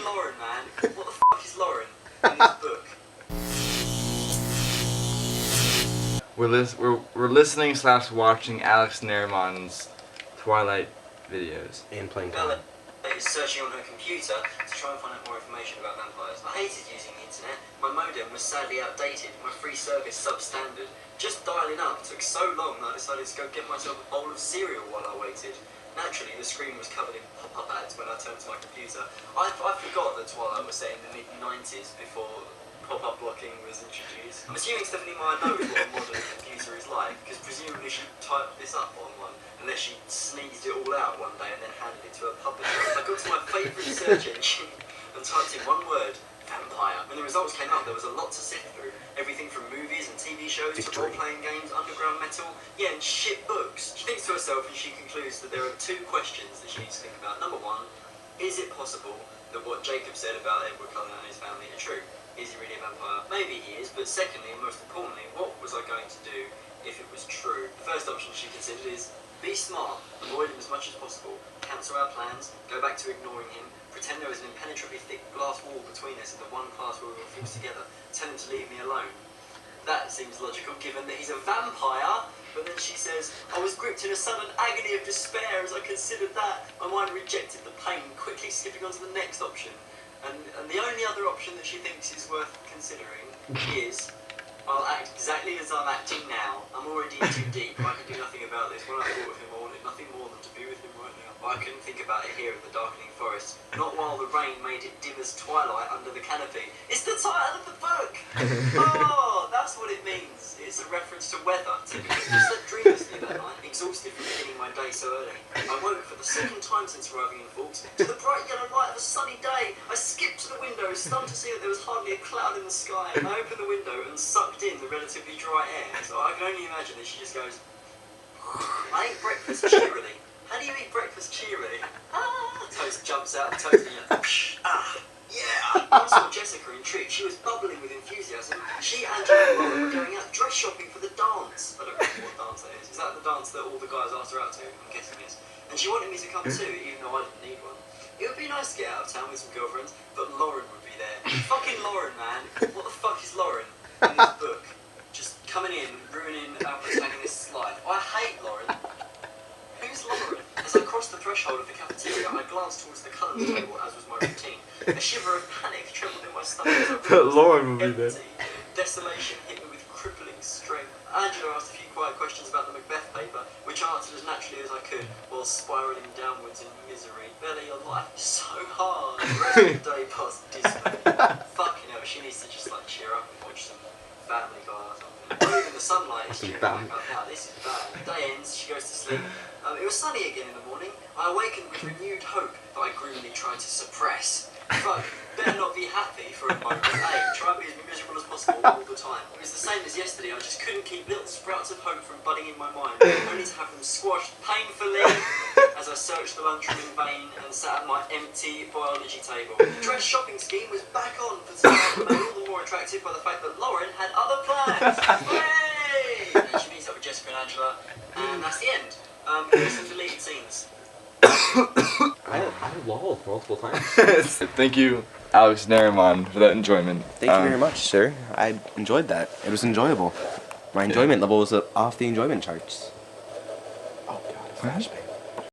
Lauren, man. What the fuck is Lauren in this book? We're listening / watching Alex Nerimon's Twilight videos. And playing Bella time. is searching on her computer to try and find out more information about vampires. I hated using the internet. My modem was sadly outdated. My free service substandard. Just dialing up took so long that I decided to go get myself a bowl of cereal while I waited. Naturally, the screen was covered in pop-up ads when I turned to my computer. I forgot that Twilight was set in the mid-90s before pop-up blocking was introduced. I'm assuming Stephanie Meyer knows what a modern computer is like, because presumably she typed this up on one, unless she sneezed it all out one day and then handed it to her publisher. I got to my favourite search engine and typed in one word, vampire. When the results came up, there was a lot to sift through. Everything from movies and TV shows to role-playing games, underground metal, yeah, and shit books. She thinks to herself and she concludes that there are two questions that she needs to think about. Number one, is it possible that what Jacob said about Edward Cullen and his family are true? Is he really a vampire? Maybe he is, but secondly, and most importantly, what was I going to do if it was true? The first option she considered is be smart, avoid him as much as possible, cancel our plans, go back to ignoring him, pretend there was an impenetrably thick glass wall between us in the one class where we were fused together, tell him to leave me alone. That seems logical given that he's a vampire, but then she says, I was gripped in a sudden agony of despair as I considered that. My mind rejected the pain, quickly skipping on to the next option. And the only other option that she thinks is worth considering is, I'll act exactly as I'm acting now. I'm already in too deep. I can do nothing about this. When I thought of him, I wanted nothing more than to be with him right now. But I couldn't think about it here in the darkening forest. Not while the rain made it dim as twilight under the canopy. It's the title of the book! Oh, that's what it means. It's a reference to weather, typically. I slept dreamlessly that night, exhausted from beginning my day so early. I woke for the second time since arriving in Forks to the bright yellow light of a sunny day. I skipped to the window, stunned to see that there was hardly a cloud in the sky. I opened the window and sucked in the relatively dry air. So I can only imagine that she just goes, I ate breakfast cheerily. How do you eat breakfast cheerily? Toast jumps out of Toast and yeah! I saw Jessica intrigued. She was bubbling with enthusiasm. She and Angela and Laura were going out dress shopping for the dance. I don't know what dance that is. Is that the dance that all the guys asked her out to? I'm guessing it is. And she wanted me to come too, even though I didn't need one. It would be nice to get out of town with some girlfriends, but Lauren would be there. Fucking Lauren, man. What the fuck is Lauren in this book? Just coming in, ruining our protagonist's life. I hate Lauren. Who's Lauren? As I crossed the threshold of the cafeteria, I glanced towards the Cullens table, as was my routine. A shiver of panic trembled in my stomach. But Lauren would be there. Desolation hit me with crippling strength. Angela asked a few quiet questions about the Macbeth paper, which I answered as naturally as I could, while spiralling downwards in misery. Bella, your life is so hard. The rest of the day passed dismally. Fucking hell, she needs to just like cheer up and watch some Family Guy or something. Or even the sunlight is cheering back up now. This is bad. The day ends, she goes to sleep. It was sunny again in the morning. I awakened with renewed hope that I gloomily tried to suppress. Fuck, better not be happy for a moment. Hey, try and be as miserable as possible all the time. It was the same as yesterday. I just couldn't keep little sprouts of hope from budding in my mind, only to have them squashed painfully as I searched the lunchroom in vain and sat at my empty biology table. The dress shopping scheme was back on for tonight, made all the more attractive by the fact that Lauren had other plans. Hooray! And she meets up with Jessica and Angela, and that's the end. Here's some deleted scenes. I lolled multiple times. Thank you, Alex Nerimon, for that enjoyment. Thank you very much, sir. I enjoyed that. It was enjoyable. My enjoyment level was off the enjoyment charts. Oh god, flashback.